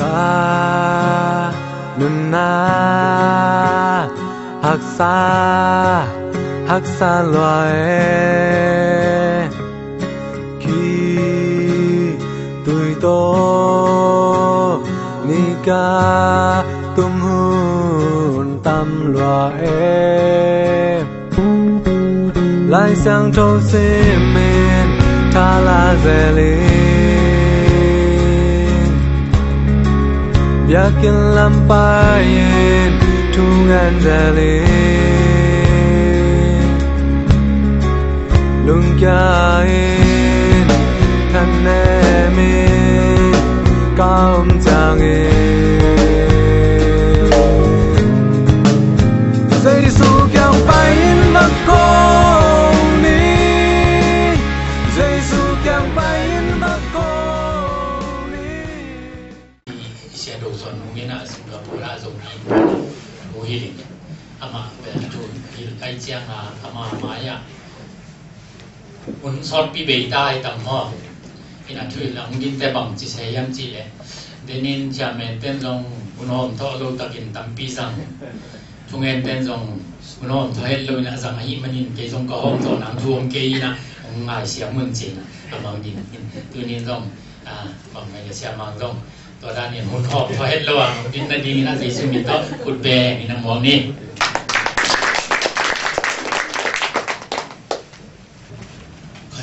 ka nunna haksa loe khi tui to ni ca tum hun tam loe lai sang trâu xê men ta la zeli yakin lampayen tungan zeli lung kain kanemin kaum changin dây su kêu bayin makong ni dây su kêu bayin makong ni xe đồ xuân nghĩa là Singapore là dùng đồ hiền ama về chỗ hiền cái chiang là ama maya un sort pi be tai tam ho ina thui lang gin te bang chi se yam chi le denin cha men ten jong un hom tho lo takin tam pi sang chungen ten jong un hom tho het lo na sang hi manin ke jong ko hom tho nang thuom ke na ngai siam mừng chi na amang din tu nin jong bang ngai sia mang jong to da nin hun hom tho het lo ang din na ding na jesu mi to kut be ni na mong ni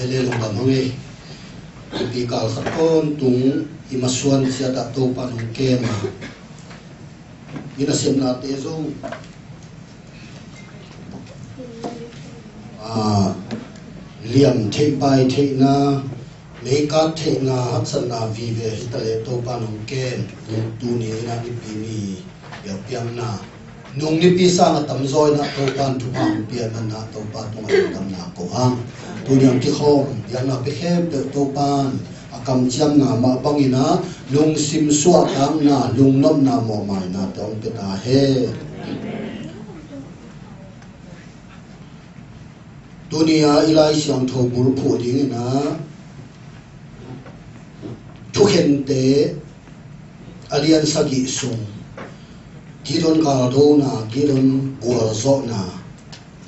Hãy subscribe cho kênh Ghiền Mì Gõ để không bỏ lỡ nung ni pisa nga tamzoi na to pan thu hang pia na to pa to nga tam na ko hang tu nyam ki khom ya na pe khem to pan akam cham na ma bangina lung sim suwa tang na lung nom na mo mai na tong pe ta he dunia ilai siang tho bur phu ding na thu khen te alian sagi sung Gidon kaldo na gidon guarzo na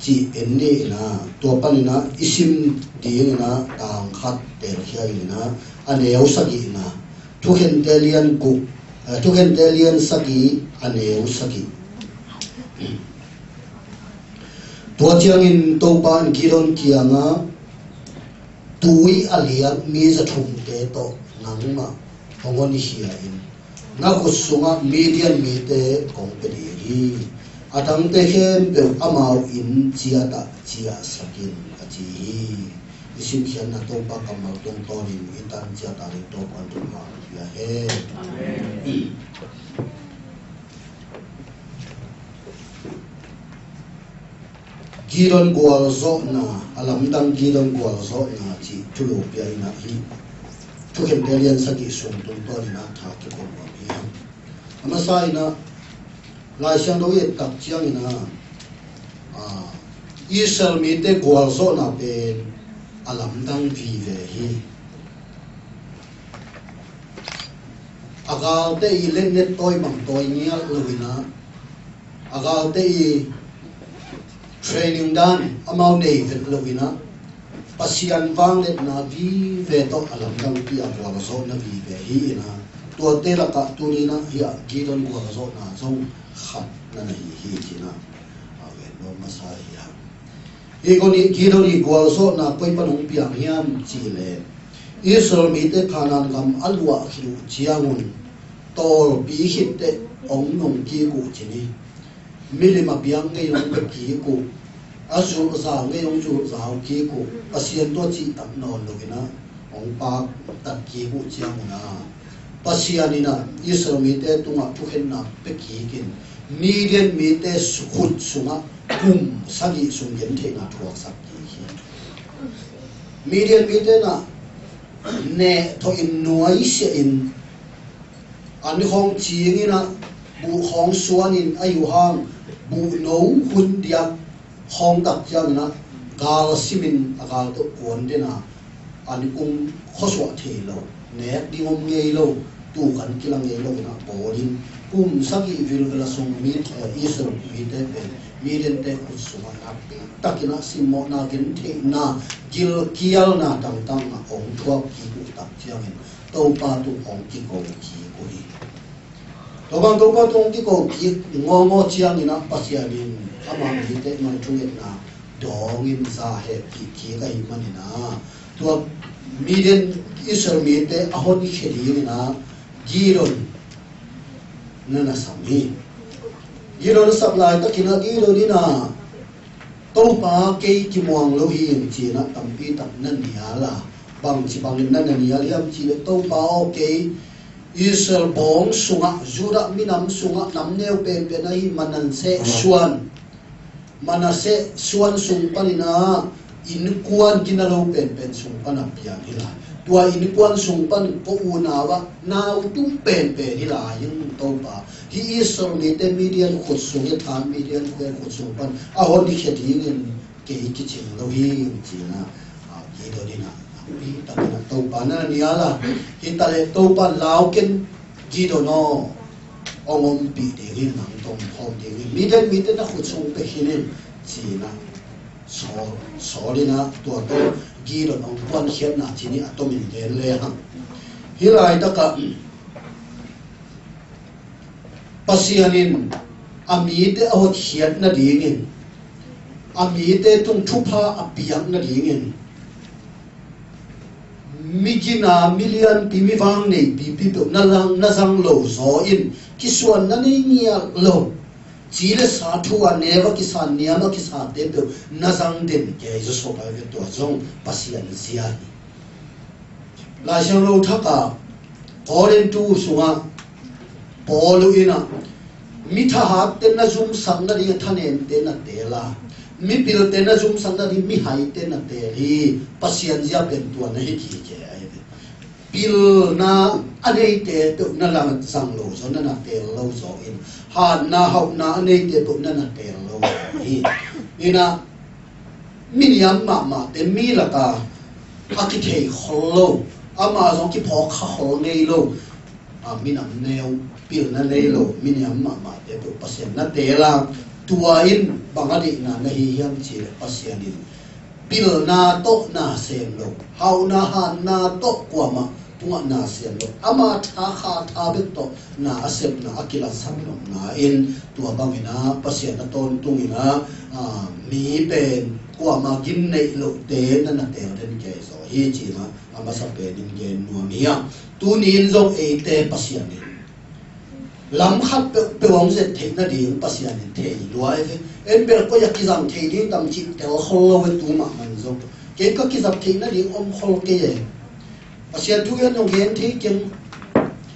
chi enne na to pan na isim ding na tang khat tel khia na aneu sagi na thuken delian ku thuken delian sagi aneu sagi to chiang in to pan gidon kianga tui alian mi za thum te to nangma hongoni hia in na kusunga median mite company hi atang te hem be amau in chia ta chia sakin achi isim khian na to pa kamal tong torin itan chia ta ri to pan tu ma ya he amen giron gwal zo na alam dang giron gwal zo na chi tulo pia ina hi thu hem delian saki sum tum to na tha ke ko ama sai na lai siang do ye tak chiang ina isal mi te gwal zo na pe alam dang vi ve hi agal te i len net toy mang toy nia luina agal te i training dan amau nei vet luina pasian wang let na vi ve to alam dang pi a gwal zo na vi ve hi na tua te la ka tu ni na ya gidon gwal zo na zo khat na hi na ave no masai ya Igoni gidoni gwal zo na poi panong piang hiam chi le Israel mi te khanan gam alwa khiru chiangun tol pi hit te ong nong ki ku chini milima piang ngai long pe ki ku asu za ngai long chu za ki ku pasien to chi tak non lo na ong pa tak ki ku chianguna pasianina Israel mi te tunga thuhen na pe ki kin Midian mi te sukhut sunga kum sagi sung yen the na thuak sak ki Midian mi te na ne to in nuai se in an hong chiing ina bu hong suan in ayu hang bu no hun dia hong tak chang na gal simin agal to kon de na an kum khoswa the lo ne dingom ngei lo tu kan kilang e lo na polin kum sagi vil la sung mi isor mi te mi den te usuma api takina simo na gen the na gil kial na tang tang na ong thuak ki ku tak chiang in to pa tu ong ki ko ki ko hi to bang to pa tu ong ki ko ki ngo chiang ina pasianin ama mi te man thunget na dong in sa he ki ka hi manina to mi den isor mi te ahon ki kheli na giron nana sami giron sablai takina giron ina to pa ke ki muang lo hi chi na tampi tak nan niala bang chi bang nan niala yam chi to pa ke isel bong sunga jura minam sunga namneu pen pen ai manan se suan manase suan sung panina in kuan kinalo pen pen sung pana pian hila tua in kuan sung pan ko unawa nau tu pen pen hila yung to pa hi isel mi te median khut sung ye tham median khut sung pan a hon di kheti ngin ke ki ching lo hi china a ki do dina pi ta na to pa na niala hi ta le to pa lao ken ki do no ongom pi de ri nang tong thom de ri mi te na khut sung pe hinin china so lina to gi do nong quan hian na chini atomin de le ha hilai taka pasianin amite ahot hiat na dingin amite tung thupa apiang na dingin migina million pimiwang nei pipi to nalang nazang lo zo in kiswan na ni nia lo chile sa thua neva kisan niama kisa te pe nazang den ke zo so ba ve to zong pasian sia ni la shang lo thaka oren tu sunga polu ina mitha hat ten na zum sang na ri thanen ten na tela mi pil ten na zum sang na ri mi hai ten na te ri pasian ja pen tu na hi ki ke ai pil na anei te to na lang sang lo zo na te lo zo in ha na hau na anei te to na te lo hi ina miniam ma te mi la ka akithei kholo ama zo ki pho kha ho nei lo a minam neu pil na nei lo miniam ma te to pasien na te la tua in bangadi na hi hiam chi pasienin pil na to na sem lo hau na han na to kwa ma tunga na sem lo ama tha kha tha be to na asep na akila sam no na in tua bangina pasien na ton tungina mi pen kwa ma gin nei lo te na te den ke so hi chi ma ama sa pe din ge nu mi ya tu nin zo e te pasien ni lam khat pe wong se the na ding pasien ni the lo ai en ber ko ya ki zam the ding tam chi te ho lo we tu ma man zo ke ka ki zam the na ding om khol ke ye pasien tu gen no gen thi ken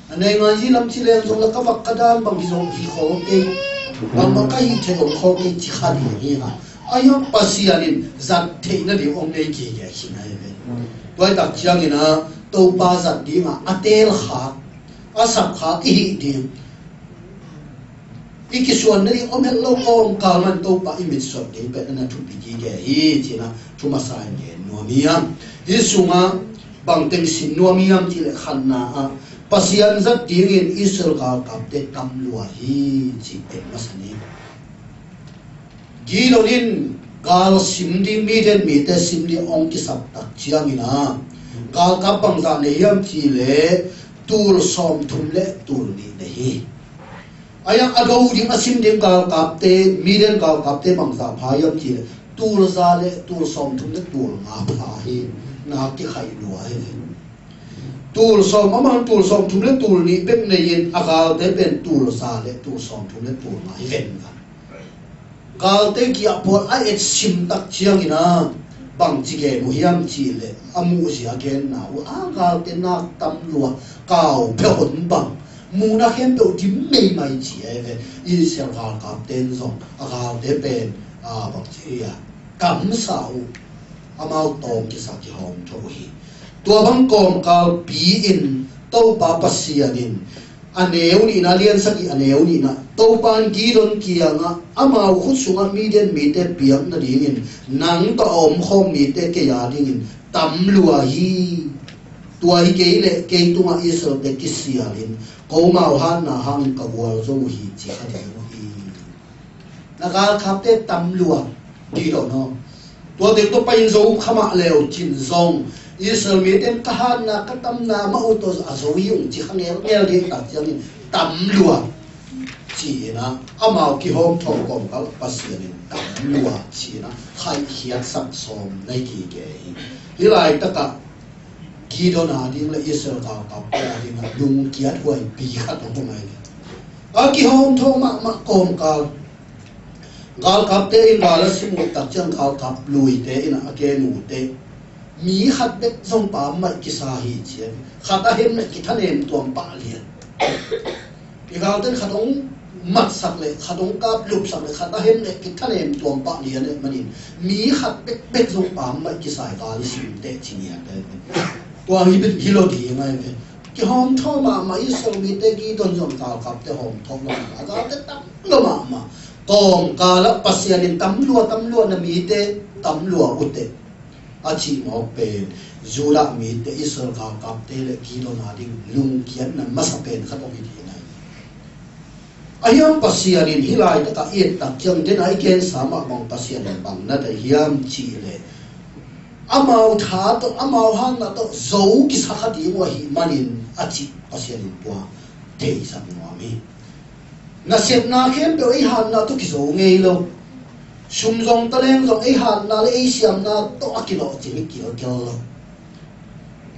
anei nga ji lam chi len zo la ka wak ka dam bang ki zo hi khol ke bang ma ka hi the om khol ke chi kha di ni ha ayo pasien zat the na ding om nei ki ye chi na ye toy tak chiang ina to pa zat di ma atel kha asap kha ki ding ikisuan nari omel lo om kalman to pa image shot de pe na thu pi ge hi china thuma sa nge nomiam isunga bangteng sin nomiam chi le khanna a pasian zat tingin isel ka kapte kamlua hi chi te masani gilonin gal simdi miden mite simdi ong ki sap tak chiangina gal kapang za ne yam chi le tur som thum le tur ni de hi ayang agaw ding asim ding gal kapte miden gal kapte mangsa phayam chi tur za le tur som thum le tur nga pha hi na ki khai luai tur som amang tur som thum le tur ni bek ne yin agal te ben tur sa le tur som thum le tur nga hi ven ga gal te ki apol ai et sim tak chiang ina bang chi ge mu hiam chi le amu sia gen na u a gal te na tam lua kaw phe hon bang mu na khem to dim mei mai chi ai ve i sel gal ka ten zong a gal te pen a bang chi ya kam sa u amau tong ki sa ki hom tho hi tua bang kom kal pi in to pa pasianin aneu ni na lian saki aneu ni na to pan gi don kianga amau khut sunga median mi te piang na dingin nang to om khom mi te ke ya dingin tam lua hi tua hi ke le ke tunga Israel te kisialin ko mau han na hang ka wal zo hi chi khadi hi na gal khapte tamlua đi đâu nó tua te to pain zo khama leo chin zong Israel mi ten ka han na ka tam na ma auto a zo yung chi khang el de ta chang tamlua chỉ na amao ki hom thong kom ka pasianin tamlua chỉ na khai hiat sak som nei ki ke hi lai ta ka ki do na ding le Israel ka ka ding lung kiat huai pi khat to mai a ki hom thong ma kom ka gal kap te in gal simu tak chang gal kap lui te in a ke nu te mi khat bek zong pa ma ki sa hi chian khata hem na ki thanem tuam pa lian i gal ten khatong mat sak le khatong kap lup sak le khata hem ne ki thanem tuam pa lian ne manin mi khat bek zong pa ma ki sa gal sim te chinia te tua hi bit hilo di ngai ve ki hom tho ma Israel mi te ki don zong gal kap te hom tho ma gal te tam lo ma Kong kala pasianin tamlua na mite tamlua ute achi mo pe zula mite Israel ka kapte le kilo na ding lung kian na masapen khato hi nai ayam pasianin hilai ta et tak chang den ai ken sama mong pasianin bang na da hiam chi le amau tha to amau han na to zo ki sakhati wa hi manin achi pasianin tua te sa no mi na sep na khem pe ai han na to ki zo ngei lo sum zong ta leng zong ai han na le ai siam na to akilo chi ki lo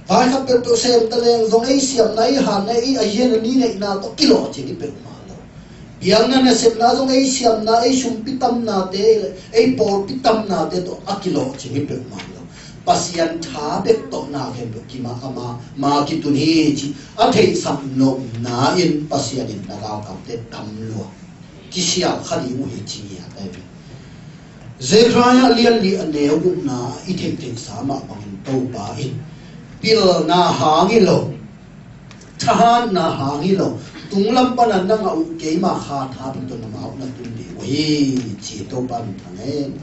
vai kha pe pe sem ta leng zong ai siam na ai han na ai yen ni nei na to kilo chi ni pe ma lo yang na sep na zong ai siam na ai sum pitam na te ai por pitam na te to akilo chi ni pe ma lo pasian tha bek to na khem pe ki ma ama ma ki tu ni chi a thei sam no na in pasian in na ga kam te tam lo ki sia khali u he chi ya dai bi Zechariah lian li aneu du na I thei sama bang to ba in pil na hangi lo thahan na hangi lo tunglam panan na nga u ke ma kha tha bi to na ma na tu ni wi chi to ban thane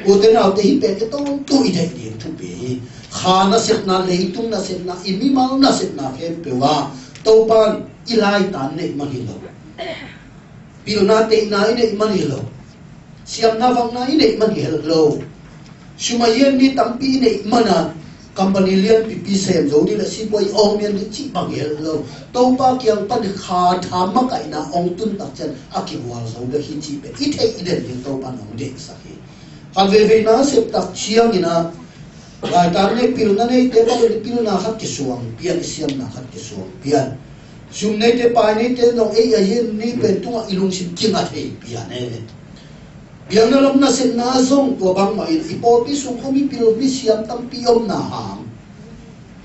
u te na te hi pe ke to tu I thei di thu be kha na set na le tung na set na imi mal na set na ke pe wa to ban ilai tan ne ma hi lo pil na te na ne ma ni lo siam na vang na ine man hel lo sumayen ni tampi ne mana company lian pp sem zo ni la si boy ong mian ni chi bang hel lo to pa kyang pan kha tha ma kai na ong tun tak chen aki wal zo de hi chi pe I thei iden din to pan ong de sa hi hal ve na sep tak chiang ina lai tar ne pil na nei te ba ni pil na khat ki suang pian siam na khat ki suang pian sum nei te pa nei te no ei a yen ni pe tu ilung sim kinga thei pian ne biang na lam na sen na zong tua bang ma in ipopi sung khomi pil mi siam tam piom na hang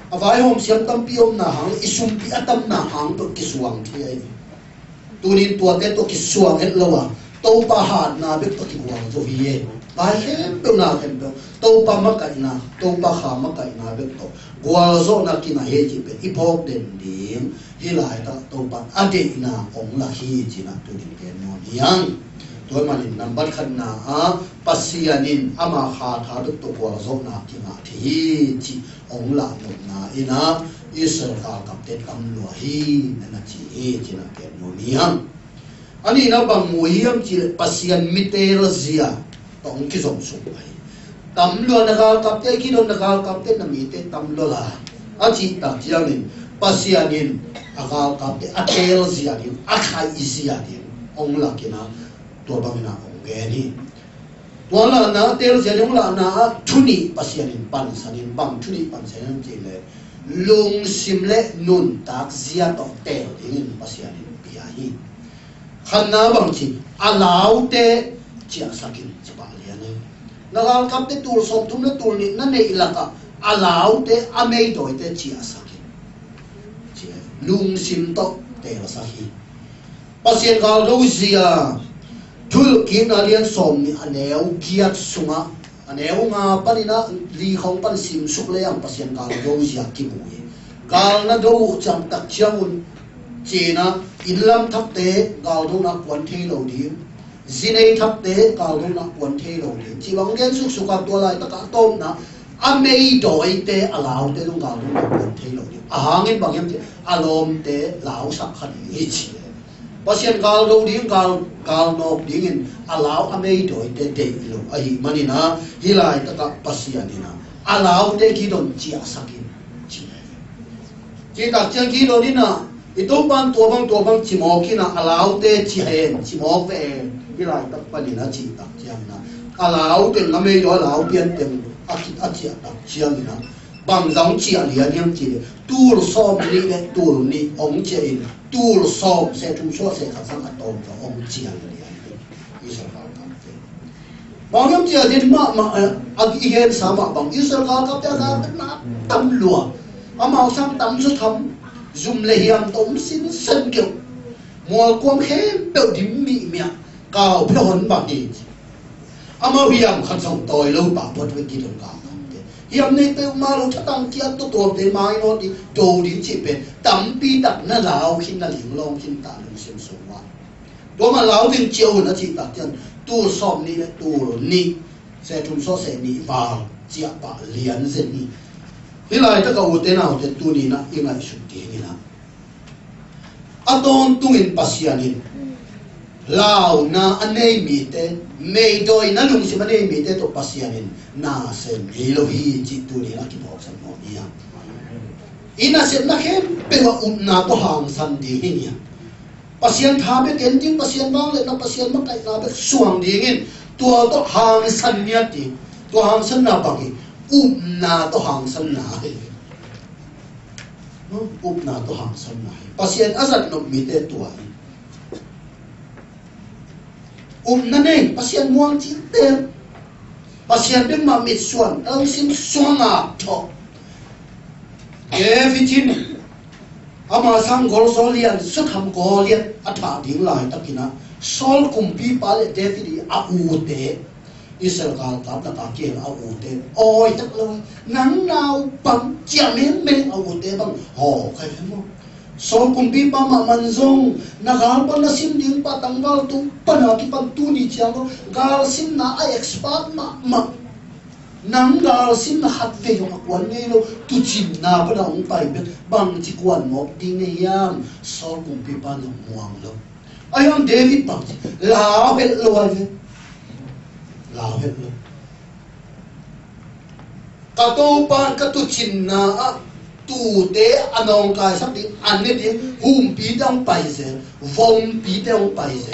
avai hom siam tam piom na hang isum pi atam na hang to kisuang thi ai tunin tua te to kisuang het lawa to pa hat na be to ki wang zo hi e bai hem pe na hem to pa ma kai na to pa kha ma kai na be to gwa zo na ki na he ji pe ipok den dim hi lai ta to pa ade na ong la hi ji na tu din ke no yang toy manin number khan na a pasianin ama kha tha du to kwa zo na ki na thi chi ong la no na ina Israel ka kap te tam lo hi na chi e chi na ke no niam ani na bang mu hiam chi pasian mitel zia tong ki zong su bai tam lo na ka kap te ki don na ka kap te na mi te tam lo la a chi ta jiang pasianin aka kap te atel zia ni akhai zia ni ong la ki na tua bang na ong ge ni tua la na tel sia jong la na thuni pasianin pan sanin bang thuni pan sanin ji le lung sim le nun tak zia to tel ding pasianin pia hi khan na bang chi alau te chia sakin chapa lian ne nagal kap te tur som thum le tur ni na nei la ka alau te amei doi te chia sakin chi lung sim to tel sa hi pasien gal ro zia thul kin alian som ni aneu giat sunga aneu nga panina li khong pan sim suk le yang pasien gal ro zia ki bu gal na do cham tak chiamun chena inlam thap te gal do na kwan thei lo dim zinei thap te gal do na kwan thei lo dim chi wang lian suk suka to lai ta ka tom na amei doi te alau te dong gal dong kon thei lo ni ahangin bangyam te alom te lau sak khan hi chi pasien gal do ding gal nok ding in alau amei doi te te lo ai manina hilai ta ka pasianina alau te ki don chia sakin chi ki ta chiang ki lo ni na itu ban tua bang chi mo ki na alau te chi hen chi mo ve hilai ta panina chi ta chiang na alau te amei doi alau pian te akit atia ta chiang na bang zong chi alian yang chi tur som ni le tur ni ong che in tur som se tu so se kha sang atom ka ong chi alian isal ka te bang yam chi adin ma ag igen sa ma bang isal ka te ka na tam lua amao sang tam su tham zum le hiam tom sin san kyo mo kwam khem pe dim mi mia cao pe hon ba ni amao hiam khan song toi lo ba pot we ki dong ka hiam nei pe ma lo tang kia to to de mai no di do di chi pe tam pi tak na lao khin na ling long khin ta lu sim so wa do ma lao ding chiu na chi ta tian tu som ni le tu ni se thum so se ni va chia pa lian se ni hilai ta ka u te na te tu ni na inga su ti ni na adon tu in pasianin lao na anei mi te mei doi na lung si manei mi te to pasianin na se mi lo hi chi tu ni na ki bo san mo ni ya ina se na khem pe wa na to hang san di hi ni pasian tha be ken ting pasian bang le na pasian ma kai na be suang di ngin tua to hang san nia ti to hang san na ba ki na to hang san na he no na to hang san na he pasian azat no mi te tua na nei pasien muang chi te pasien ben ma mit suan au sim suanga tho e vitin ama sang gol solian su tham golian atha ding lai takina sol kumpi pale te ti a u te isel gal ka ta ke a u te oi tak lo nang nau pam chia men a u te bang ho kai mo sol kumpi pa ma manzong na gal pa na sim ding pa tanggal tu pana ki pan tu ni chiang gal sim na a expert ma nang gal sim na hat ve yo kwan nei lo tu chin na pa na ong pai be bang chi kwan mo ding ne yam sol kumpi pa no muang lo ayam David pa la be lo ka to pa ka tu chin na tu te anong kai sak di ane di hum pi dang pai se vom pi dang pai se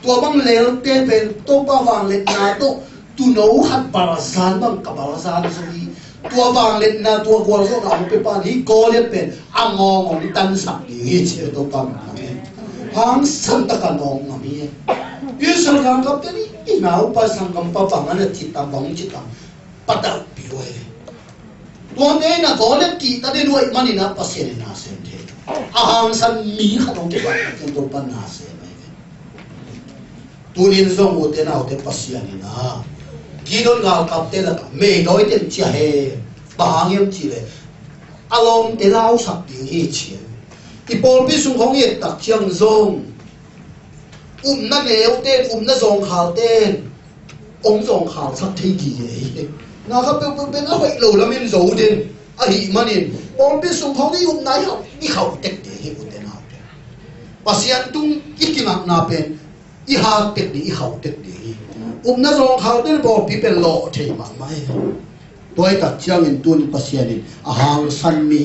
tua bang lel te ben to pa wang let na to tu no hat barasan bang ka barasan so hi tua wang let na tua gol so na pe pa ni ko let pen angong ong tan sak di hi che to pa ma hang san ta ka nong ma mi yu sal gang kap te ni inau pa sang kam pa wang ana chi ta bang chi ta pata pi lo tuan ne na gole ki ta de nuai mani na pasien na sen the ahang san mi khatong ke ba ken to pan na se mai tunin zong u te na u te pasien ni na gidon gal kap te la me doi ten chia he bang yem chi le alom te lau sak ding hi chi i pol pi sung khong ye tak chiang zong na neu ten na zong khal ten ong zong khal sak thei gi ye na ka pe pe na hoi lo la min zo den a hi manin pol pi sung khong ni nai ha ni khau tek te hi u te na pasian tung ikinak na pen i ha tek ni i khau tek ni na zong khal ten pol pi pe lo thei ma mai toy ta chiang in tun pasian in a hang san mi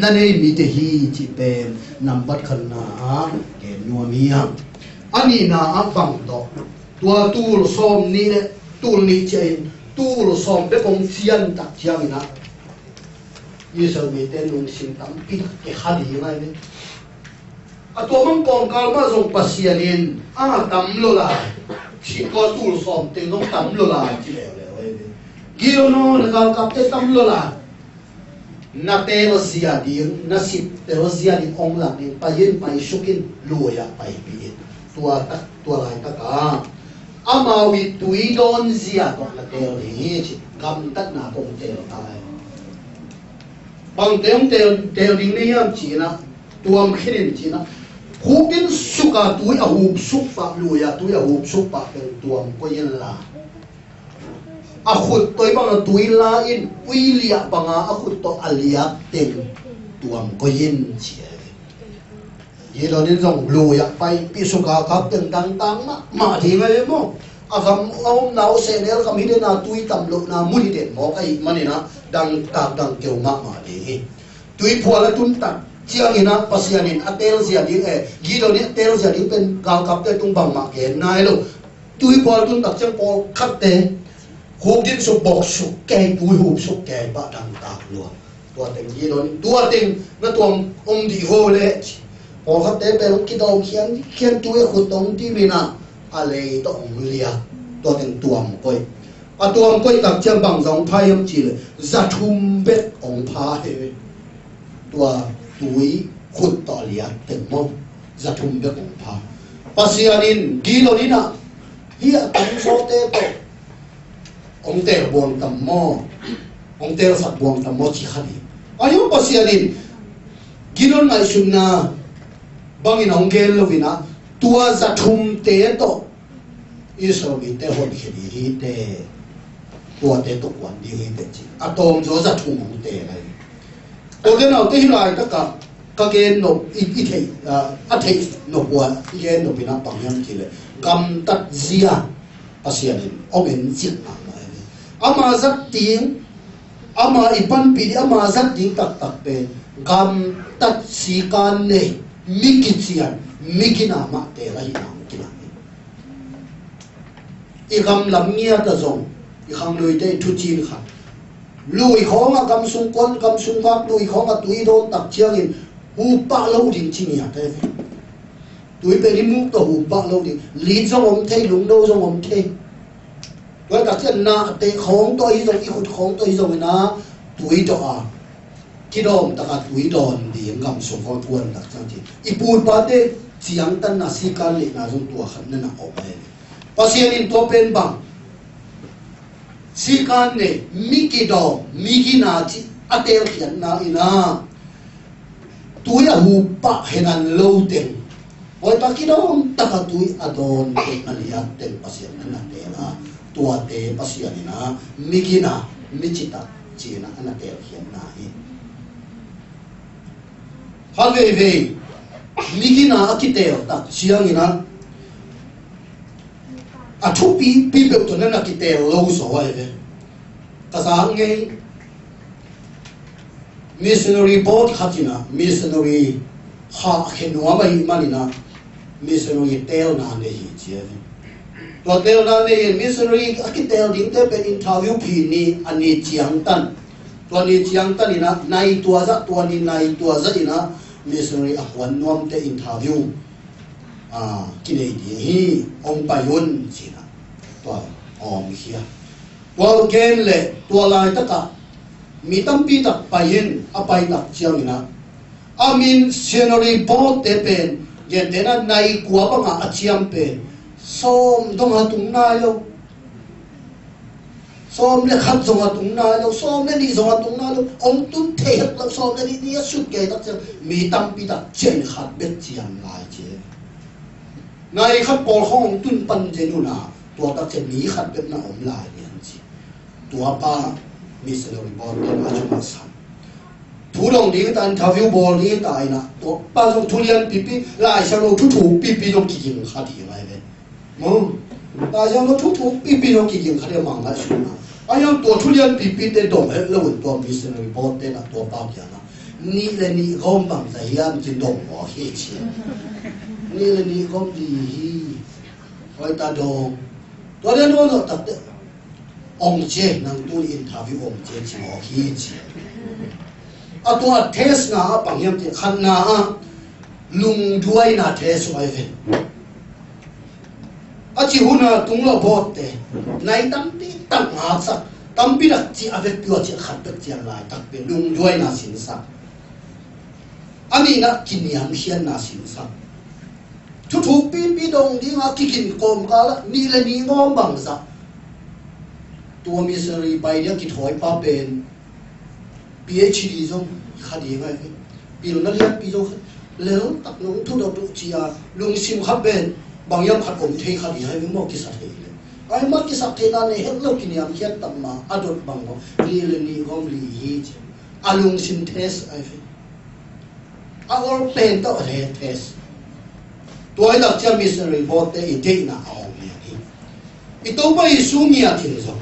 na nei mi te hi chi pen number khan na ke nu mi ha ani na a bang do tua tul som ni le tul ni chen tu som pe kong chian tak chiang ina Israel mi ten nung sim tam pi ke khali ngai ne a to mang kong kal ma zong pasianin a tam lo la chi ko tu som te nong tam lo la chi le giro no na kal kap te tam lo la na te ro sia ding na sip te ro sia ding ong la ni pa yin pai shukin lo ya pai pi tua lai ta ka amawi tui don zia to la te ri chi kam tat na kong te ta bang te ding ni yam chi na tuam khirin chi na hupin suka tui a hup suk pa lu ya tui a hup suk pa pe tuam ko yen la a khut toi bang tui la in uilia banga a khut to alia teng tuam ko yin che ye lo ni jong lu ya pai pi su ka kap teng dang tang ma thi ngai mo agam om nau se nel kam hi na tui tam lo na mu hi den mo kai mani na dang tak dang keu ma de hi tui phua la tun tak chiang ina pasianin atel sia ding gi lo ni atel sia ding pen ka kap te tung bang ma ke nai lo tui phua tun tak chang pol khat te hộp điện số bọc số kẻ túi hộp số kẻ bạc đằng tạc luôn tua tình gì đó tua tình nó tuồng ông đi hồ lệ họ khắp tế bè lúc kia đầu khiến túi khổ tông tí mình à lệ tó ông lia tua tình tuồng coi à tuồng coi đặc chân bằng dòng phai em chỉ là ra thum bếp ông phá hệ tua túi khút tỏ lia tình mong ra thum bếp ông phá pasianin ghi lo đi nè hiện tổng số tế tổ ông tè buông tầm mò ông tè sạt buông tầm mò chỉ khát đi ayo pasianin ginon nai sunna bangin ông gel lovina tua za thum te to Israel te hon khedi hi te tua te to quan di hi te chi atom zo za thum ông te lai o den au te hi lai ka gen no i thei a thei no wa gen no bina pangyam chi le kam tat zia pasianin ông en chik na ama zat tiếng ama ipan pi ama zat ding tak tak pe gam tat si kan ne mikichian mikina ma te la hi nam kila i gam lam nia ta zong i khang lui te thu chin kha lui khong a gam sung kon gam sung gak lui khong a tui don tak chiang in hu pa lo ding chi nia te tui pe ni mu to hu pa lo ding li zong om thei lung do zong om thei với các chuyện na để không tôi rồi ít không tôi rồi na tuổi đó khi đó ta cả tuổi đó thì ngầm xuống con quân đặc trang chỉ ít buồn ba thế chiang tan na si can lệ na dùng tua khẩn nên là ổn đấy pasien in to pen bang si can này miki đó miki na chỉ atel khian na ina tuổi à hu pa henan lâu tiền với ta khi đó ta cả tuổi adon để aliat tiền pasien nên là thế na tua te pasianina mikina michita china ana te hian na hi halve ve mikina akiteo tak siangina athu pi be to na akiteo lo so ai ve ka sa nge missionary board khatina missionary ha khenwa mai manina missionary tel na ne hi che to tel na ne missionary akitel ding te pe interview phi ni ani chiang tan to ni chiang tan ina nai tua za to ni nai tua za ina missionary ahwan nom te interview kinai di hi ong payun china to om hia wal gen le to lai ta ka mi tam pi tak payin apai tak chiang ina amin missionary board te pen gen te na nai kwa ba nga achiam pen som dong ha tung na lo som le khat zong ha tung na lo som le ni zong ha tung na lo ong tun the het lo som le ni sut ke tak che mi tam pi tak chen khat bet chiam lai che nai khat pol hong tun pan je nu na to tak che mi khat bet na om lai ni an chi tua pa missionary board te ma chuma san thu dong ding tan interview bol ni tai na to pa jong thulian pi pi lai sa lo thu thu pi pi jong ki jing kha di lai ve mo ta jong lo thu thu pi pi jong ki jing kha de mang la su na ayang to thulian pi pi te dong he lo to missionary board te na to pa kya na ni le ni gom bang sa hiam chin dong mo he chi ni le ni gom di hi hoi ta dong to le no lo tak te ong che nang tu interview ong che chi mo hi chi a to test na pang yam ti khan na lung duai na test mai ven a chi huna tung lo bot te nai tam ti tam ha sa tam bi la chi ave pyo chi khat pe chi lai tak pe lung duai na sin sa ani na kiniam hian na sin sa thu thu pi pi dong ding a kikin kom ka la ni le ni ngom bang sa tua missionary pai dia ki thoi pa pen PhD jong khadi ngai pi lo na lian pi jong le tak long thu do tu chia lung sim kha ben bang yam khat om thei khadi hai mo ki sa thei ai mất cái sắc thế này hết lâu kỷ niệm hết tầm mà adot bằng nó li lên li gom li hi alung sim test ai phải our pen to re test tôi đặt cho missionary board để ý na ông này ito ba isu niya thì rồi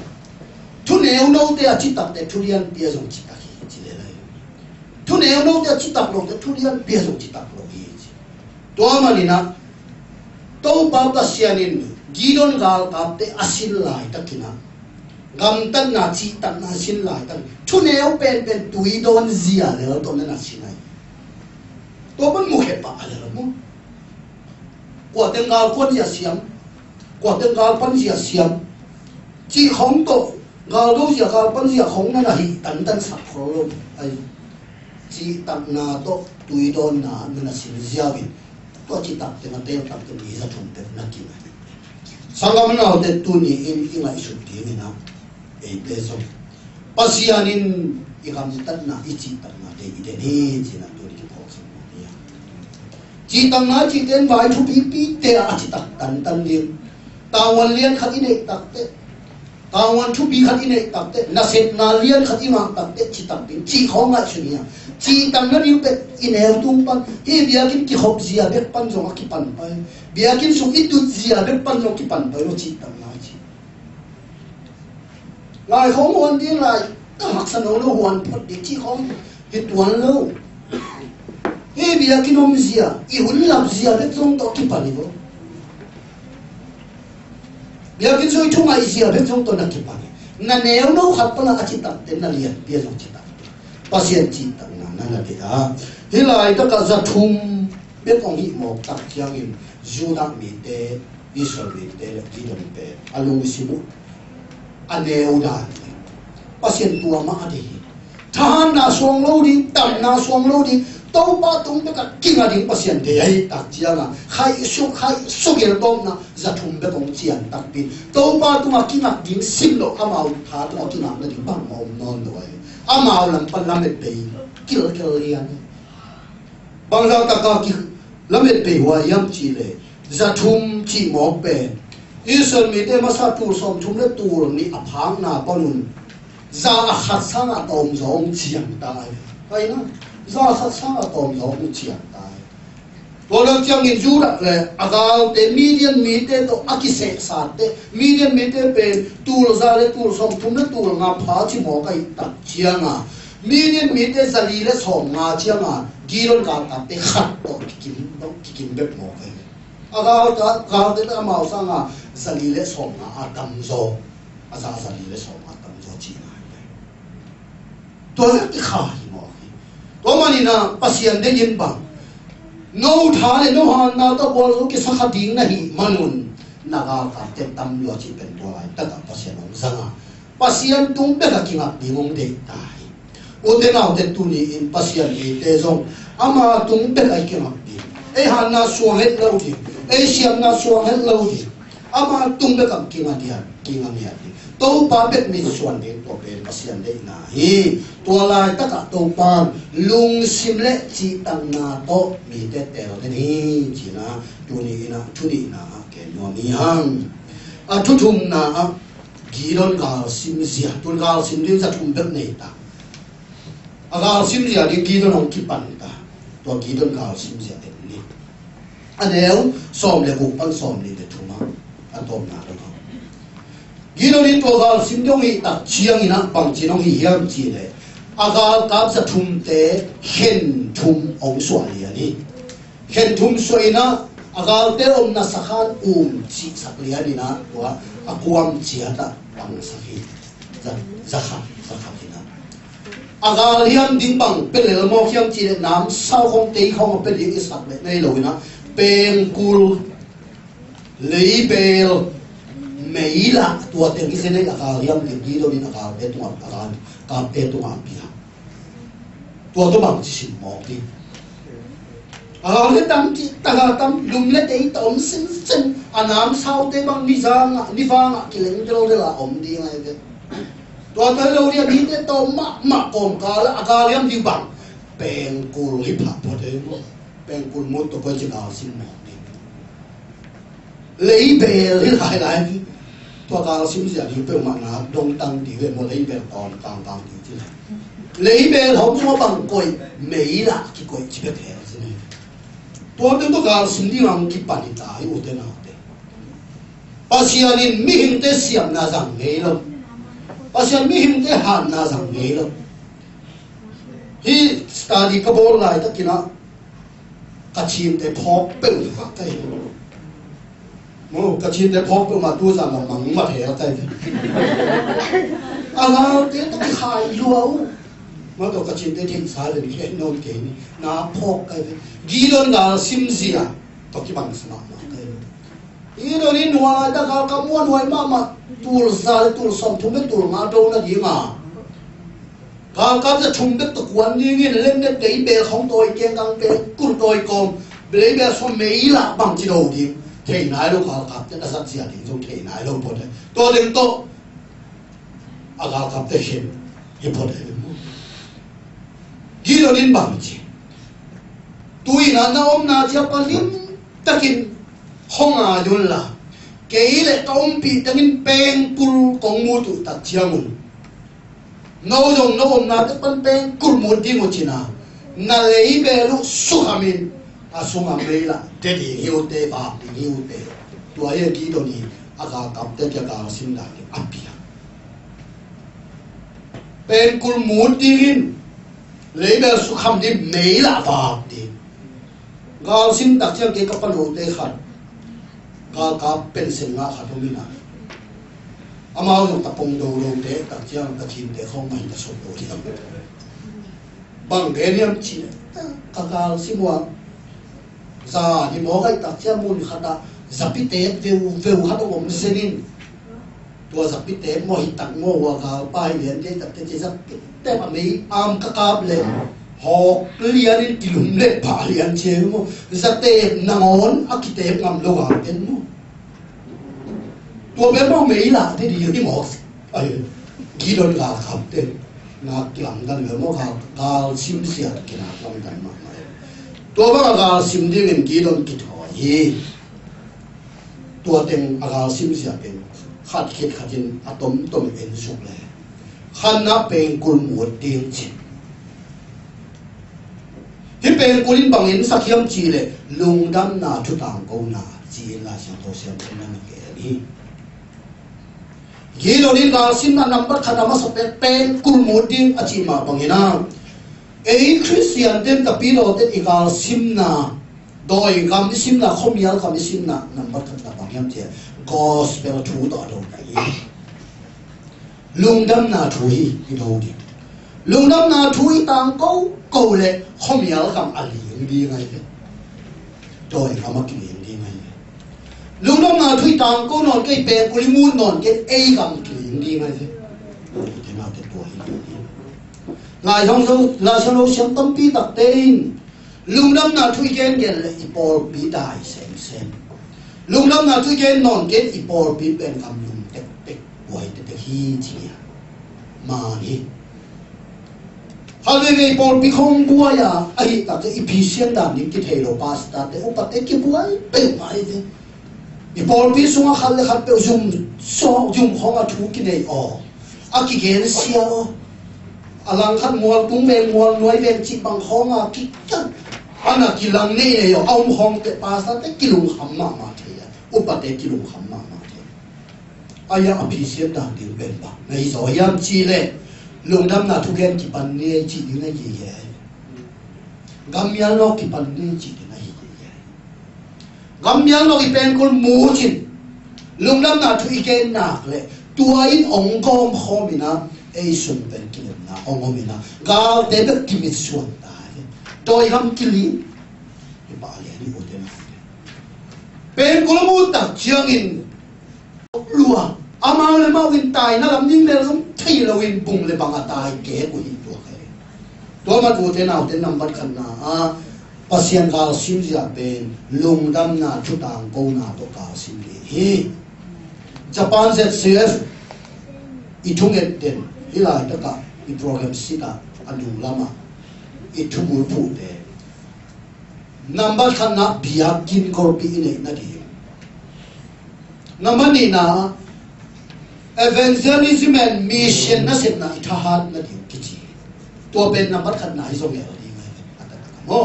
thu nếu đâu để chỉ tập để thu liên bia dùng chỉ tập chỉ để này thu nếu đâu để chỉ tập luôn để thu liên bia dùng chỉ tập luôn gì tôi mà nè tôi bảo ta sianin gidon gal kap te asin lai takina gam tan na chi tan na sin lai tan thu nếu pen tui don zia le to na sin này tôi vẫn mua hết bạc rồi mua quả tên gal quân zia siam quả tên gal pan zia siam chỉ không to gal đâu zia gal pan zia không na hi tan sắp rồi ai chỉ tan na to tui don na sin zia bin to chỉ tập thì nó tiêu tập cái gì ra thùng tiền nó kỹ này sang năm nào để tu ni in lại sụp tiền này nào ấy để xong pasianin ikam tan na ichi tan na để đi chỉ là tu đi học xong rồi chỉ tăng na chỉ đến vài chục pi te chỉ tập tan liền tawon liền khát in tập te tawon chục pi khát in tập te na set na liền khát in mang tập te chỉ tập bin chỉ không lại suy nghĩ chỉ tăng nó đi bet in heo tung pan he bia kin ki hop zia bet pan zong ki pan pai bia kin sung it tu zia bet pan zong ki pan pai lo chỉ tăng na chỉ lại không hoàn đi lại ta mặc san nó hoàn phật để chỉ không hết tuan lâu he bia kin om zia i hun lam zia bet zong to ki pan ni lo bia kin soi chung ai zia bet zong to na ki pan na neo no khat pa na chi tăng ten na lian bia zong chi tăng pasien chi tăng nana dia hilai ta ka za thum bet ong hi mo tak chiang in juda mi te israel mi te ki don pe alung simu aneu da pasien tua ma ade than na song lo di tam na song lo di to ba tung ta ka kinga ding pasien te ai tak chiang a khai su gel tom na za thum bet ong chian tak pin to ba tu ma kinga ding sim lo amau tha to kinga na ding bang mo non do ai amau lam pan lam pe kil lian bang ra ta ka ki lamet pe wa yam chi le za thum chi mo pe isol mi te ma sa tur som thum le tur ni aphang na panun za a khat sang a tom zong chiang tai ai na za khat sang a tom zong chiang tai to lo chiang in ju ra le agal te median mi te to akise sa te median mi te pe tur za le tur som thum le tur nga pha chi mo kai tak chiang a million meter zali le som nga chianga giron ka ta te khat to kikin bet mo kai aga ta ta ma sa nga zali le som nga atam zo asa zali le som atam zo chi na to le ki kha hi mo to mani na pasien de yin bang no tha le no han na to bol ki sa khating na hi manun naga ka te tam lo chi pen to ai ta ta pasien ong sanga pasien tung be ka kinga bingong de ta ode nào để tu ni in pasien ni te zong ama tung be ai ke ma đi e han na suang het lo di e siam na suang het lo di ama tung be kam ki ma dia ki ma mi ati to pa bet mi suan de to be pasien de na hi to lai ta ka to pa lung sim le chi tang na to mi te te lo de ni chi na tu ni na ke no mi hang a thu thum na a giron gal sim zia tun gal sim din za thum bet nei ta agal sim zia di gidon ong ki pan ta to gidon gal sim zia te ni aneu som le bu pan som ni de thuma atom na do gidon ni to gal sim dong hi ta chiang ina pang chinong hi hiam chi le agal kap sa thum te hen thum ong swa li ani hen thum soina agal te om na sakhan chi sakli ani na wa akuam chi ata pang sakhi za kha agal hiam ding bang pelel mo hiam chi nam sao không te không pe ding isak le nei lo na peng kul lei bel meila tua te ki ne agal hiam ding gi lo ni agal te tu agal ka pe tu am pia tua to bang chi sim mo ti agal le tam chi ta tam lum le te tom sin sin anam sao te bang ni jang ni wang ki leng lo le la om di ngai veตัวเธอเราเรียนที่เนี่ยโตมะกอมกาละอากาเลียมดิบังเป็นกูริบหับพอดีเป็นกูมุดตัวไปจะกาสิมองนี่เลยเบลที่หลาย ตัวการซิมเสียอยู่เป็นมันนะดงตังดีเวมเลยเป็นตอนกลางดีที่ไหนเลยเป็นเขาตัวบางก้อยไม่ละกี่ก้อยชิบะแถวสิเนี่ยตัวเป็นตัวการซิมที่มันกี่ปนิตายอุตนาเดภาษานี่มีหิมเตเสียมน่าจังเงยลงภาษามีหิมเตหันน่าจังเงยลงฮีสตาร์ดีกับโบลไลตะกี้นะกระชิมแต่พอเป็นหักใจโม่กระชิมแต่พอเป็นมาตัวจังมังมาเถียงใจอะไรเดี๋ยวต้องขายรัวมาตัวกระชิมแต่ทิ้งสายเลยนี่นอนเก่งน้าพอกใจกีโดนกาซิมเสียตัวกี่บังสนามมาใจกีโดนนี่หน่วยตะการกำมวนหน่วยมาตัวสายตัวสมทุนเป็นตัวมาโดนนั่นยิ่งอ่ะการจะชุมเด็กตะกวนนี่เงี้ยเล่นเด็กเด็กเบลของตัวเก่งกังเบลกุลตัวกอมเบลเบลสมัยละบางจีโร่ดิเทนายลูกครับจะสักเสียถึงจงเทนายลูกพอดีตัวเด็กโตอากาศครับเห็นยิ่งพอดีกีโลนินบางจีตัวนั้นน้อมนาจะปลิมตะกินห้องอายุละเกย์เลยต้มปีตะกินเป็นกุลกงมูตุตัดเชียงมุนน้องนาจะเป็นกุลมูดีมุจินานาเลยเบลุสุขามินอาสุงาเมล่ะเด็ดหิวเตะบาปหิวเตะตัวเองกีโดนี่อากาศกับเตะจะกาสินได้อับเปียเป็นกุลมูดีกินเลยเบลสุขามดีเมล่ะบาปดีกาสินตักเชียงเกกับปนุเตะขัดกากับเป็นเสียงขัดตรงนี้นะอามาอยู่ตะปงดูลงเตะตักเชียงตะชินเตะห้องมันจะส่งตัวที่ทำบางเกนี่ยจีกากาสิมัวซาดิโมกัยตักเชียมุนขัดอะจับพิเตะเวลขัดองค์เซนินตัวจับพิเตะโมหิตักโมว่ากาไปเรียนเตะตักเตะจับเตะแบบนี้อามกากาเลยหอกเลียนกิลุมเล็บผ่าเลียนเชื่อโมจับเตะนางอนอักเตะงำโลหะเต็นโมตัวเป็นโมไม่ละที่ดีอยู่ที่หมอกไอ้กีโดนกาขับเต็นนักหลังกันเหลือโมกาซิมเสียกินหลังกันมาตัวบ้ากาซิมที่เงินกีโดนกิดหอยตัวเต็งอากาซิมเสียเป็นขัดคิดขัดจินอะตอมเอ็นสุกเลยขันนับเป็นกุลหมวดเดียงจิตที่เป็นกุลินบังเอ็นสักยามจีเลยลุงดำนาชุดต่างกูนาจีลาเสียงโตเสียงเป็นนั่นเองนี่ยีโดนินกาซิมนานับบัตรขนาดมาสเปเป็นกุลหมวดเดียงอจิมาบังเอ็นะเอ้คริสเตียนเต็มตะปีโรเต็มอีกาซิมนาโดยคำที่ซิมนาขมียลคำที่ซิมนานับบัตรขนาดบางอย่างเจ้ากอสเปลทูต่อโดนไปลุงดำนาทุยที่โดนลุงดำนาทุยต่างกูเลยขมียลคำอะไรอย่างดีไงโดยคำว่ากินอย่างดีไงลุงดำนาทุยต่างกูนอนเกยเปกุลิมูนนอนเกยเอคำกินอย่างดีไงโอ้ยที่น่าจะตัวอย่างดีลายช่องเราเชื่อมต้นปีตักเต้นลุงดำนาทุยเกนเกลเลยอีปอลปีได้เซนลุงดำนาทุยเกนนอนเกนอีปอลปีเป็นคำลุงเต็กไว้เต็กฮีเจียมานี่ฮาเลเวปอลปีคงบัวยาไอ้ตักอีพีเซียนดานิกิเทโลปาสตาเตอุปเตกิบัวเป็นไงเนี่ยอีปอลปีสุงาขัดเลยขัดเป็นซุ่มของอาทุกินเอออากิเกนเซียอลังขัดมัวตุ้งเวงมัวน้อยเวงจีบังของอากิจังอันนั้นกิลังนี่เลยเอาห้องเตปาสตาเตกิลุงขำมาเทียอุปเตกิลุงขำมาเทียอายาอภิเษกต่างดิวเป็นบ้างในสอยยามจีเลยลุงดำนาทุกแห่งกี่ปันเนี่ยจีอยู่ในยี่แย่กำยันโลกกี่ปันเนี่ยจีอยู่ในยี่แย่กำยันโลกอีเป็นคนมูจินลุงดำนาทุกแห่งหนักเลยตัวอินองค์กรข้อมินะไอ้ส่วนเป็นกิเลสนะองค์มินะกาเดบิกิมิส่วนตายโดยคำกิลีที่บาลีนี่อุดมเป็นกุลมูตักเชียงอินลัวอามาเลยมาวินตายนะลำยิ่งเลยลำที่เราวินปุ่งเลยบางตายแก่กุยตัวใครตัวมาดูเทน่าเทนำบัดขันนาปัสยันกาซิมจะเป็นลุงดำนาชุดต่างกูนาตัวกาซิมเลยญี่ปุ่นเสียอีทุ่งเอ็ดเด่นฮิลาตะกะอีโปรแกรมสิกะอันดุลามาอีทุ่งมือพูดเด่นนับบัดขันนาบิยากินกอร์ปีนี่นาดีนับบัดนี่นะ evangelism and mission na set na itahat na diu kichi to ben na bat khat na iso nge ri ngai mo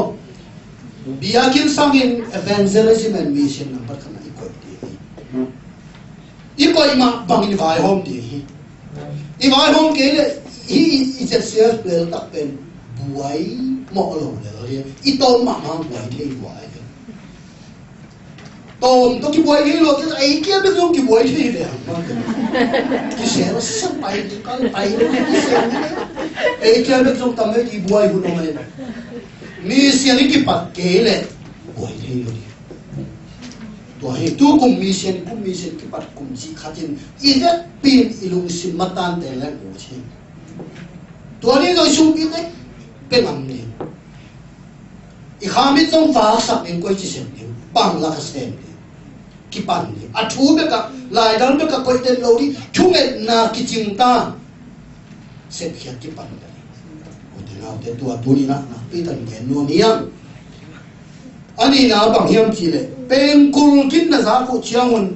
biakin sangin evangelism and mission na bat khat na ikoi ti ikoi ma bangin vai hom ti i vai hom ke le i se ser pel tak pen buai mo lo le ri i to ma ma buai thei buai tôm tôi kêu quay rồi cái ấy kia biết không kêu quay thì để cái xe nó sắp bay cái tay nó cái xe ấy kia biết không tầm ấy kêu quay của nó này mi xe này cái bát kế lệ quay thì rồi tôi tu cùng mi xe cái bát cùng chỉ khát trên ít nhất pin ilung sim matan để lại của chị tôi đi rồi xuống cái đấy bên làm gì i khám biết trong phá sập nên quay chỉ xem điều bằng là cái xem kipan ni athu be ka lai dal be ka koi ten lo di chunge na kiching ta set khia kipan da o de na te tu atuni na pe tan ke no niam ani na bang hiam chi le pen kul kin na za ko chiangun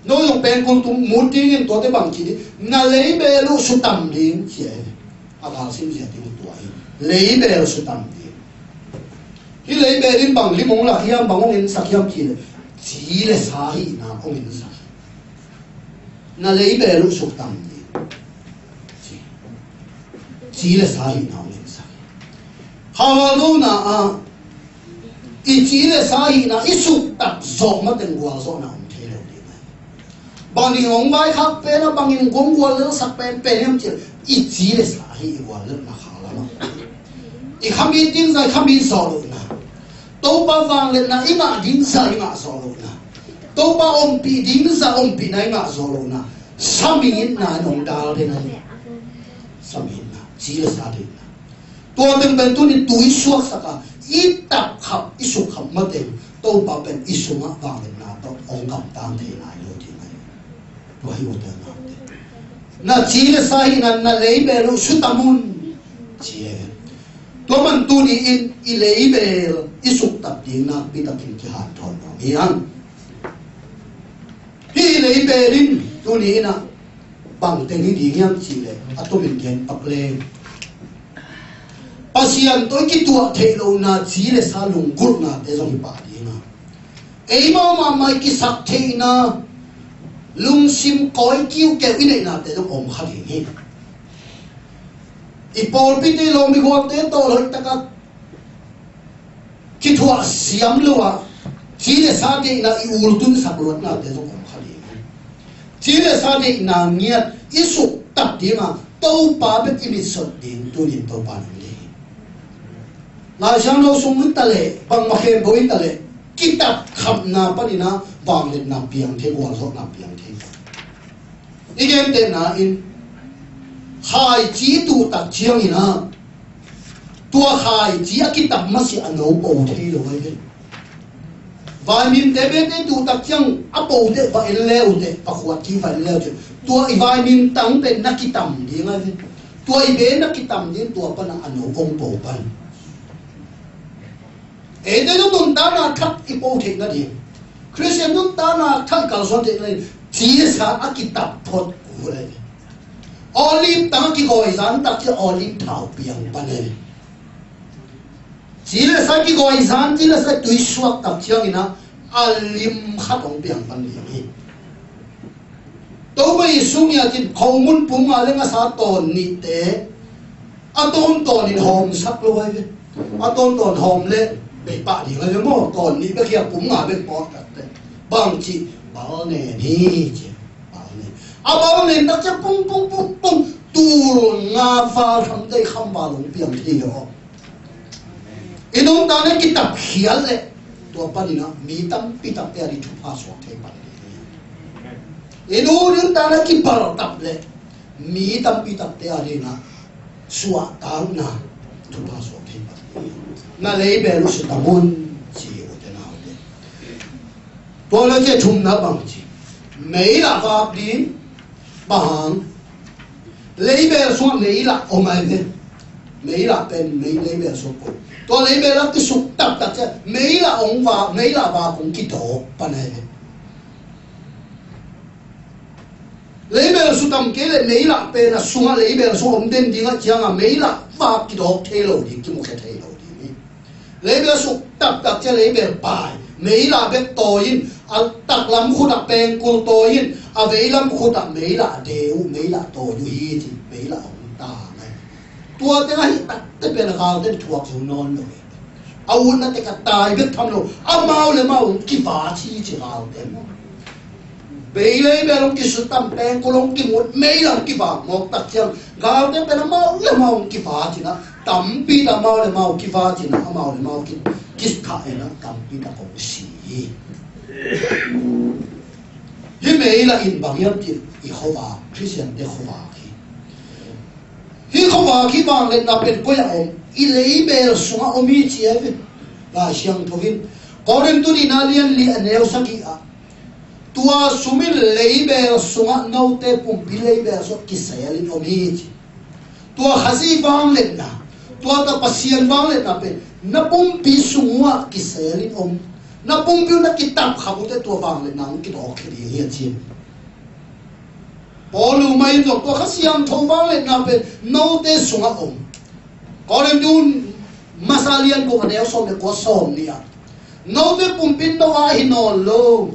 no yong pen kul tu mu ting en to te bang chi na lei be lu su tam ding chi a ga sim sia ti tu ai lei be lu su tam ding hi lei be din bang li mong la hiam bang ong en sak hiam chi le chỉ là xã hội na ông in xã na lấy bè lúc sụt tầm chỉ là xã hội na ông in xã hào đâu na chỉ là xã hội na ít sụt tập sọt mất tiền qua sọt na ông thấy rồi đấy bằng những ông bài khác pe na bằng những công qua lớn sắc pe pe em chỉ là xã hội qua lớn na khá lắm ít không biết tiếng gì không biết sọt rồi na tàu ba vàng lên na ina dính sa ina solo na tàu ba om pi dính sa om pi na ina solo na samin na nong dal de na samin na chỉ là sa de na tua bên bên tu ni tui suak saka ít tập khap isu khap mất de tàu ba bên isu ma vàng lên na tàu ông cầm tam thế này rồi thì này tôi hiểu được na chỉ là sa na lấy về lu sutamun chỉ tôi mình tu đi in lấy về isuk tập tiếng na bị tập kinh cái hạt thon nó miang hi lấy về đi tu đi na bằng tên đi ngang chỉ lệ à tôi mình khen tập lên pasian tôi cái tua thế lâu na chỉ là sa lùng cút na để trong bà đi na ấy mà mai cái sắc thế na lùng sim coi kêu kêu cái này na để trong ôm khát đi ipol piti lo mi go te to lo taka ki thua siam lo wa chi le sa de na i ul tun sa lo na te so kom khali chi le sa de na ngiat isu tap di ma to pa be ki mi so din tu ni to pa ni la jang lo sung ta le bang ma khe boin ta le ki tap kham na pa ni na bang le na piang the go so na piang the igen te na in hai chỉ tu tập chiang ina tua hai chỉ cái tập mà sẽ ăn nấu bổ thi rồi vậy vài miếng tế bên tế tu tập chiang áp bổ tế và leo tế và khoát chi phải leo chứ tua vài miếng tăng bên nát cái tầm đi ngay tua bên nát cái tầm đi tua bên ăn nấu công bổ bên ấy đây nó tồn tại là thắt cái bổ thi cái gì Christian tồn tại là thắt cái số thế này chỉ là cái tập thuật của này olive tăng cái gọi rán đặt cái olive thảo biang ban này chỉ là sai cái gọi rán chỉ là sai tùy suốt tập chiang na olive khát ông biang ban này tôi bây sung nhà thì khâu mun pung mà lên cái sao tòn nị té tôn tòn nị hòm sắc luôn vậy tôn tòn hòm lên bị bạ thì người mò tòn nị bây giờ pung mà bên bọt cái bằng chỉ bảo này đi bao lên đặt cho bung bung bung bung tu nga pha thằng đây không vào lòng biển thì đó inong ta nên cái tập hiền lệ tua pa ni na mi tam pi tam te ari thu pha so the pa ni inong ta nên cái par tập lệ mi tam pi tam te ari na suwa tang na thu pha so the pa na lấy về lu su tamun chi o te na de tua la che thum na bang chi mấy là pháp đi bằng lấy về xuống lấy là ôm ai về mấy là bên mấy lấy về xuống cổ tôi lấy về là cái sụp tập tập chứ mấy là ông vào mấy là vào cũng kí tổ bên này lấy bè su tam kế lại mấy lạ bè là sung lấy bè su ông đen đi ngắt chăng à mấy lạ và cái đó thay lâu đi cái một cái thay lâu đi lấy bè su tập tập cho lấy bè bài mấy lạ bè toin à tập làm khu tập bè cô toin à vậy làm khu tập mấy lạ đều mấy lạ toin hi thì mấy lạ ông ta này tua thế này tập bè là gạo thế thuộc xuống non rồi áo nó thế cái tai biết thằng nào áo mau là mau cái phá chi chỉ gạo thế mà bây lấy bè long cái sự tâm bè cô long cái một mấy lần cái phá một tập chăng gạo thế bè là mau cái phá chỉ nó tắm pi là mau cái phá chỉ nó mau là mau cái khai nó tắm pi là không xì hi mấy là in bằng yam thì không vào Christian để không vào hi không vào khi bằng lên là bên coi ông i lấy bè sung ông mi chia là siang thovin có đến tu đi na li anel saki à tua sumin lấy bè sung nâu te pum pi lấy bè so kisaya lin ông mi tua khasi vang lên na tua ta pasien vang lên na bên na pum pi sungwa kisaya lin ông na pum pi na kitab khabu te tua vang lên na ki do khri hi chin Paulu mai do tua khasiam thong vang lên na bên nâu te sunga ông có đến tu masalian ko anel so me ko som nia no te pumpin no a hinon lo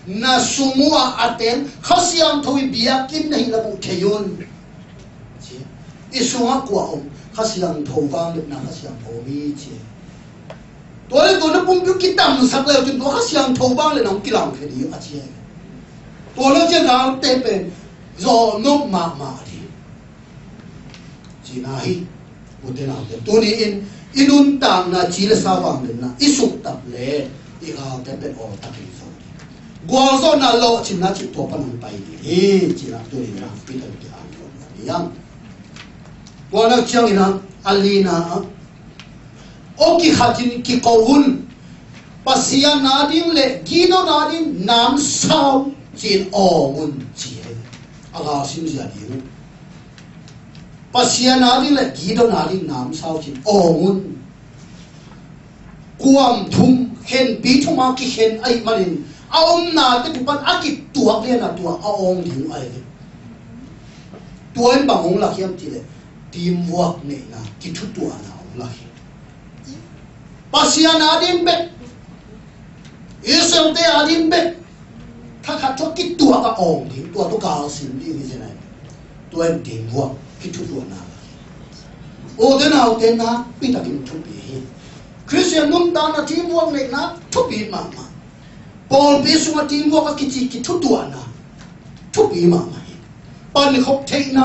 na sumua aten khasiam thoi bia kim nei la bu theyon chi isunga ko om khasiam thong wang na khasiam tho mi chi toy to na pumpi kitam sak le tin to khasiam thong wang le nong kilang khedi a chi to lo che ga te pe zo no ma di chi na hi uten ate tuni inun tang na chile sawang na isuk tap le igaw te pe o takin so gwal so na lo chin na chi to panang pai di chi na tuni na pitan ti an ko yang wala chiang ina alina o ki khatin ki qawun pasia na ding le gino na ding nam saw chin o mun chi aga sim ja di pasia nadi la gido nadi nam sao chin ongun kuam thum khen pi thuma ki khen ai manin aom na te pan aki tuak le na tua aong ding ai tuan bangong la khiam ti le teamwork ne na ki thu tua na ong la pasia nadi be isam te adin be thakha thok ki tua ka ong ding tua to ka sim di ni jenai tuan teamwork ki thu tua na o de na o de na pi ta kim thu pi Christian nung ta na teamwork le na thu pi ma Paul pi su ma teamwork ki thu tua na thu pi ma pa ni khop thei na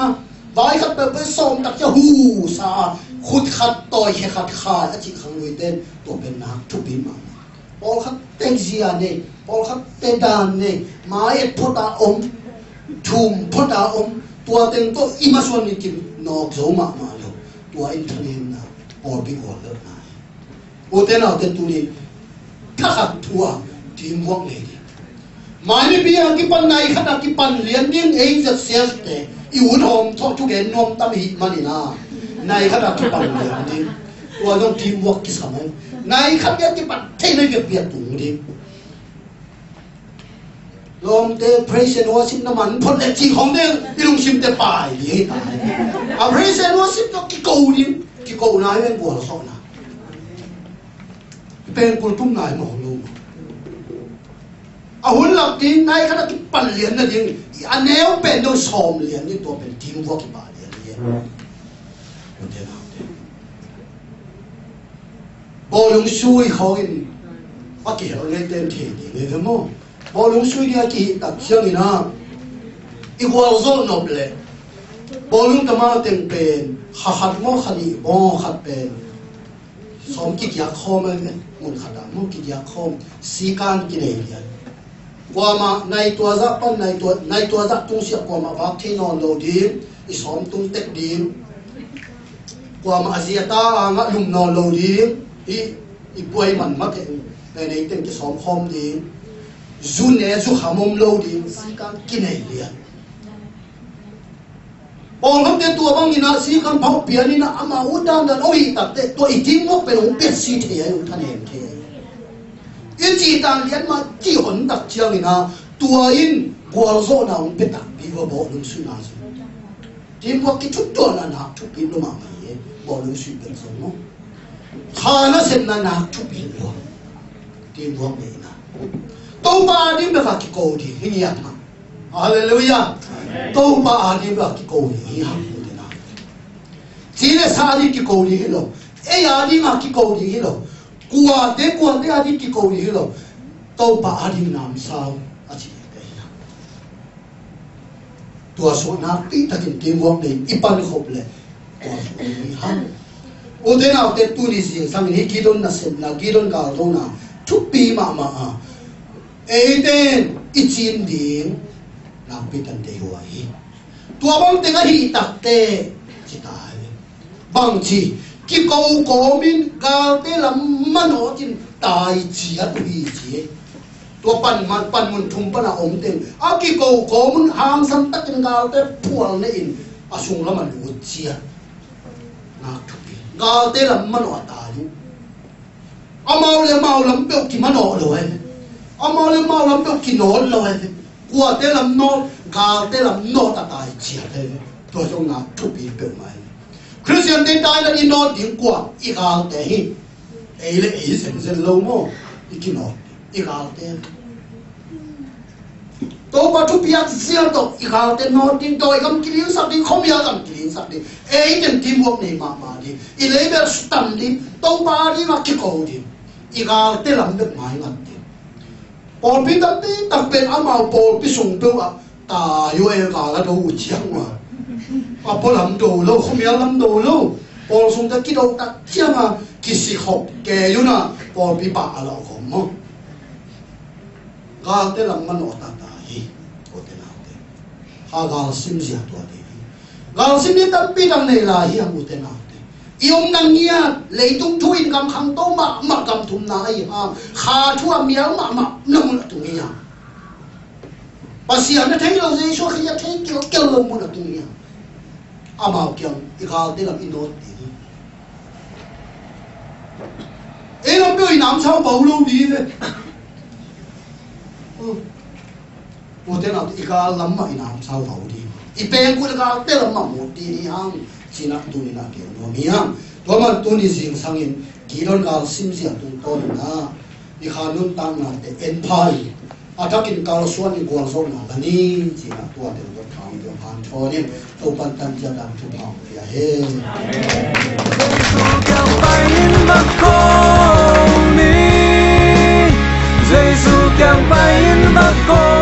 vai khat pe som tak cha hu sa khut khat toy he khat kha a chi khang lui ten to pen na thu pi ma Paul khat ten zia ne Paul khat ten dan ne mai phota om thum phota om tua ten to imason ni kim no zo ma lo tua in thanin na or bi ko le na o te na te tu ni thakhat thua teamwork le ni mai ni bi ang ki pan nai khata ki pan lian ding ei ja sel te i un hom tho chu gen nom tam hi mani na nai khata ki pan lian ding tua no teamwork ki samai nai khat ya ki pan thei nei việc việc tu ding lom te praise and worship na man phot le chi hong de ilung sim te pai li ta a praise and worship to ki ko na wen ko so na pen ko tum nai mo lo a hun lak din nai khana ki pan lian na ding a neo pen do som lian ni to pen team work ki ba lian ni ko te na bo lung sui khogin a ki ho le ten thi ni le mo bo lung sui dia ki tak siang ina igual zo noble bo lung tama ten pen khat mo khani bo khat pen som ki ya khom mun khada mo ki ya khom sikan ki nei dia kwa ma nai tua za pan nai tua za tung sia kwa ma ba thi non lo din i som tung tek din kwa ma aziata nga lum non lo din i puai man ma ke nei ten ki som khom din zu ne zu hamom lo din sikan ki nei dia Bong hấp đến tua băng ina si kan phao pian ina ama utam dan oi tak te to itim mo pe ong pet si the ai than hem the in chi tang lian ma chi hon tak chiang ina tua in gwal zo na ong petak bi wa bo lung su na zo tim wa ki chuk to na na chuk pi no ma ye bo lung su ben zo no kha na sen na na chuk pi lo tim wa me na to ba di be ka ki ko di hi ya ma hallelujah to ba di be ki ko di ha ko de na chỉ là sa đi ki ko di lo e ya di ma ki ko di lo qua de a di ki ko di lo to ba di nam sao a chi tua số na tí ta kinh kim quang này ipan khop le tua số này ham ô thế nào thế tu đi gì sang này kidon na sen na kidon cả đâu na chúc pi mà ấy tên ichin điên làm pi tan te hoa hi tua bang te cái hi tak te chỉ tai bang chi ki câu có min gal te làm man ho chin tai chi a tu hi chi tua pan mun thum pana om ten a ki ko mun hang sam takin gal te pual ne in asung lama lu chia na thupi gal te lam mano ta lu amau lam pe ki mano lo he amau le mau lam pe ki no lo he kwa te lam no gal te lam no ta tai chia te to jong na thupi pe mai Christian te tai la in no ding kwa I gal te hi le sen lo mo I ki no I gal te to ba thu pia sia to I gal te no tin to I gam kilin sak din khom ya gam kilin sak din e den tim wok nei ma di I le ber stam di to ba di ma ki ko di I gal te lam bet mai ngat di pol pi ta ti tak pen amao pol pi sung pe a ta yo e ga la do u chiang wa a pol lam do lo khom ya lam do lo pol sung ta ki do tak chiang a ki si khop ke yu na pol pi pa a lo khom mo gal te lam man o ta ha gal sim sia to de gal sim ni tam pi dang nei la hi ang uten na de iom nang nia leitung thuin kam khang to ma kam thum na ai ha kha thua miao ma nam tu nia pasia na thei lo je so khia thei kel lo mu na tu nia ama kyang I gal de lam ino de e lam pe nam chao bao lo di de ô thế nào thì cái lắm mà làm sao vào đi, ít bên cũng cái tên là mà một đi hang, chỉ là tu ni là kiểu nó miếng, tôi mà tu ni riêng sang in, kỹ năng cái sim sia tu tôn na, đi khăn nun tăng na để empire, à chắc cái cái số này quan số na, là ni chỉ là tu để tôi tham để tham cho nên tôi ban tan gia đình tu tham thì hết. Jesus kang bayin mako